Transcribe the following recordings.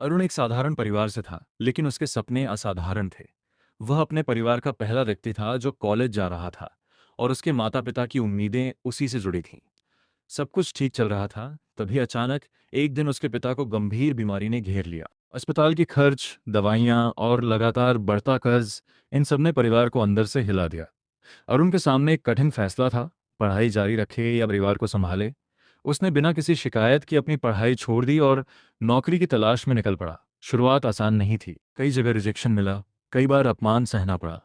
अरुण एक साधारण परिवार से था, लेकिन उसके सपने असाधारण थे। वह अपने परिवार का पहला व्यक्ति था जो कॉलेज जा रहा था, और उसके माता पिता की उम्मीदें उसी से जुड़ी थीं। सब कुछ ठीक चल रहा था, तभी अचानक एक दिन उसके पिता को गंभीर बीमारी ने घेर लिया। अस्पताल की खर्च, दवाइयाँ और लगातार बढ़ता कर्ज, इन सब ने परिवार को अंदर से हिला दिया। अरुण के सामने एक कठिन फैसला था, पढ़ाई जारी रखे या परिवार को संभाले। उसने बिना किसी शिकायत की अपनी पढ़ाई छोड़ दी और नौकरी की तलाश में निकल पड़ा। शुरुआत आसान नहीं थी, कई जगह रिजेक्शन मिला, कई बार अपमान सहना पड़ा।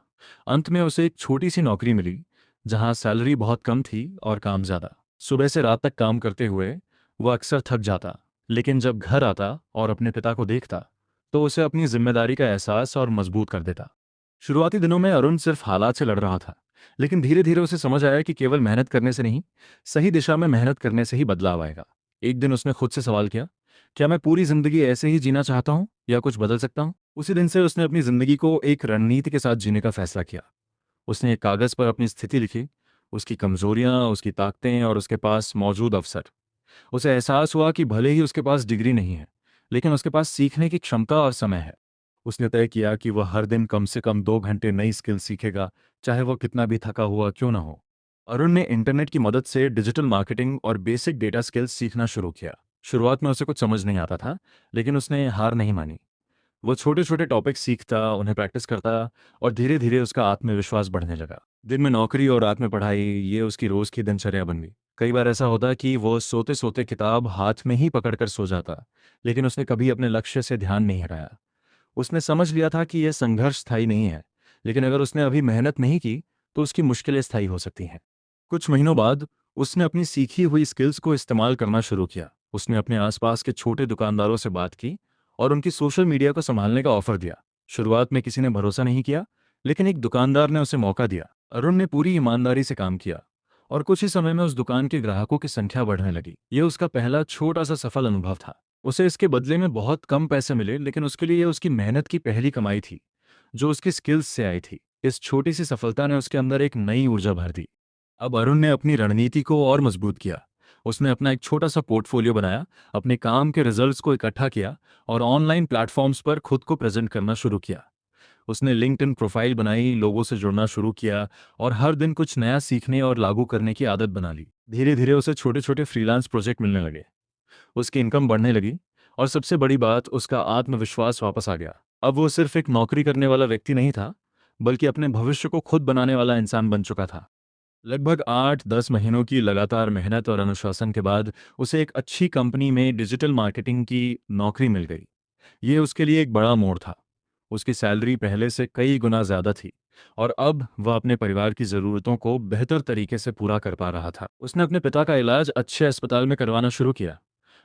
अंत में उसे एक छोटी सी नौकरी मिली, जहां सैलरी बहुत कम थी और काम ज़्यादा। सुबह से रात तक काम करते हुए वह अक्सर थक जाता, लेकिन जब घर आता और अपने पिता को देखता, तो उसे अपनी जिम्मेदारी का एहसास और मजबूत कर देता। शुरुआती दिनों में अरुण सिर्फ हालात से लड़ रहा था, लेकिन धीरे धीरे उसे समझ आया कि केवल मेहनत करने से नहीं, सही दिशा में मेहनत करने से ही बदलाव आएगा। एक दिन उसने खुद से सवाल किया, क्या मैं पूरी जिंदगी ऐसे ही जीना चाहता हूँ या कुछ बदल सकता हूँ? उसी दिन से उसने अपनी जिंदगी को एक रणनीति के साथ जीने का फैसला किया। उसने एक कागज पर अपनी स्थिति लिखी, उसकी कमजोरियां, उसकी ताकतें और उसके पास मौजूद अवसर। उसे एहसास हुआ कि भले ही उसके पास डिग्री नहीं है, लेकिन उसके पास सीखने की क्षमता और समय है। उसने तय किया कि वह हर दिन कम से कम 2 घंटे नई स्किल सीखेगा, चाहे वह कितना भी थका हुआ क्यों ना हो। अरुण ने इंटरनेट की मदद से डिजिटल मार्केटिंग और बेसिक डेटा स्किल्स सीखना शुरू किया। शुरुआत में उसे कुछ समझ नहीं आता था, लेकिन उसने हार नहीं मानी। वो छोटे छोटे टॉपिक सीखता, उन्हें प्रैक्टिस करता, और धीरे धीरे उसका आत्मविश्वास बढ़ने लगा। दिन में नौकरी और रात में पढ़ाई, ये उसकी रोज की दिनचर्या बन गई। कई बार ऐसा होता कि वो सोते सोते किताब हाथ में ही पकड़कर सो जाता, लेकिन उसने कभी अपने लक्ष्य से ध्यान नहीं हटाया। उसने समझ लिया था कि यह संघर्ष स्थायी नहीं है, लेकिन अगर उसने अभी मेहनत नहीं की, तो उसकी मुश्किलें स्थायी हो सकती हैं। कुछ महीनों बाद उसने अपनी सीखी हुई स्किल्स को इस्तेमाल करना शुरू किया। उसने अपने आसपास के छोटे दुकानदारों से बात की और उनकी सोशल मीडिया को संभालने का ऑफर दिया। शुरुआत में किसी ने भरोसा नहीं किया, लेकिन एक दुकानदार ने उसे मौका दिया। अरुण ने पूरी ईमानदारी से काम किया, और कुछ ही समय में उस दुकान के ग्राहकों की संख्या बढ़ने लगी। यह उसका पहला छोटा सा सफल अनुभव था। उसे इसके बदले में बहुत कम पैसे मिले, लेकिन उसके लिए यह उसकी मेहनत की पहली कमाई थी, जो उसकी स्किल्स से आई थी। इस छोटी सी सफलता ने उसके अंदर एक नई ऊर्जा भर दी। अब अरुण ने अपनी रणनीति को और मजबूत किया। उसने अपना एक छोटा सा पोर्टफोलियो बनाया, अपने काम के रिजल्ट्स को इकट्ठा किया और ऑनलाइन प्लेटफॉर्म्स पर खुद को प्रेजेंट करना शुरू किया। उसने लिंक्डइन प्रोफाइल बनाई, लोगों से जुड़ना शुरू किया और हर दिन कुछ नया सीखने और लागू करने की आदत बना ली। धीरे धीरे उसे छोटे छोटे फ्रीलांस प्रोजेक्ट मिलने लगे, उसकी इनकम बढ़ने लगी, और सबसे बड़ी बात, उसका आत्मविश्वास वापस आ गया। अब वो सिर्फ एक नौकरी करने वाला व्यक्ति नहीं था, बल्कि अपने भविष्य को खुद बनाने वाला इंसान बन चुका था। लगभग 8-10 महीनों की लगातार मेहनत और अनुशासन के बाद उसे एक अच्छी कंपनी में डिजिटल मार्केटिंग की नौकरी मिल गई। ये उसके लिए एक बड़ा मोड़ था। उसकी सैलरी पहले से कई गुना ज़्यादा थी, और अब वह अपने परिवार की ज़रूरतों को बेहतर तरीके से पूरा कर पा रहा था। उसने अपने पिता का इलाज अच्छे अस्पताल में करवाना शुरू किया,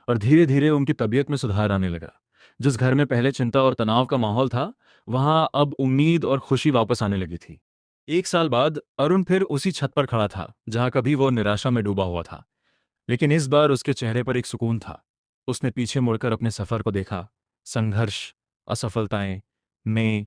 और धीरे धीरे उनकी तबीयत में सुधार आने लगा। जिस घर में पहले चिंता और तनाव का माहौल था, वहां अब उम्मीद और खुशी वापस आने लगी थी। 1 साल बाद अरुण फिर उसी छत पर खड़ा था, जहां कभी वो निराशा में डूबा हुआ था, लेकिन इस बार उसके चेहरे पर एक सुकून था। उसने पीछे मुड़कर अपने सफर को देखा, संघर्ष, असफलताएं, में